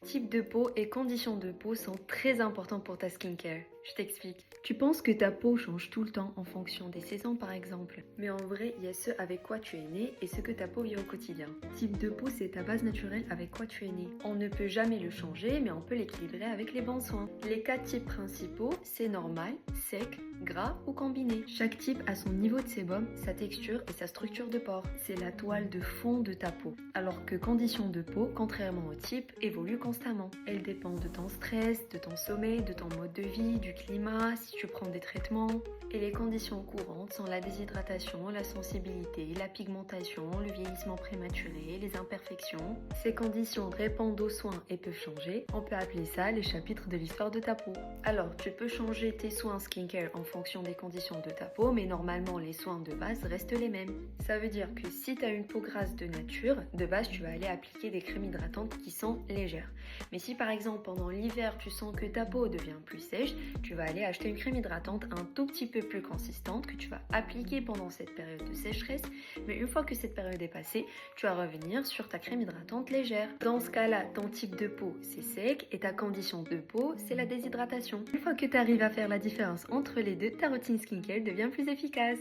Type de peau et conditions de peau sont très importants pour ta skincare. Je t'explique. Tu penses que ta peau change tout le temps en fonction des saisons par exemple. Mais en vrai, il y a ce avec quoi tu es né et ce que ta peau vit au quotidien. Type de peau, c'est ta base naturelle avec quoi tu es né. On ne peut jamais le changer, mais on peut l'équilibrer avec les bons soins. Les 4 types principaux, c'est normal, sec, gras ou combiné. Chaque type a son niveau de sébum, sa texture et sa structure de pore. C'est la toile de fond de ta peau. Alors que conditions de peau, contrairement au type, évoluent constamment. Elles dépendent de ton stress, de ton sommeil, de ton mode de vie, du climat, si tu prends des traitements. Et les conditions courantes sont la déshydratation, la sensibilité, la pigmentation, le vieillissement prématuré, les imperfections. Ces conditions répondent aux soins et peuvent changer. On peut appeler ça les chapitres de l'histoire de ta peau. Alors, tu peux changer tes soins skincare en fonction des conditions de ta peau, mais normalement les soins de base restent les mêmes. Ça veut dire que si tu as une peau grasse de nature, de base tu vas aller appliquer des crèmes hydratantes qui sont légères. Mais si par exemple pendant l'hiver tu sens que ta peau devient plus sèche, tu vas aller acheter une crème hydratante un tout petit peu plus consistante que tu vas appliquer pendant cette période de sécheresse. Mais une fois que cette période est passée, tu vas revenir sur ta crème hydratante légère. Dans ce cas-là, ton type de peau c'est sec et ta condition de peau c'est la déshydratation. Une fois que tu arrives à faire la différence entre les deux, ta routine skincare devient plus efficace.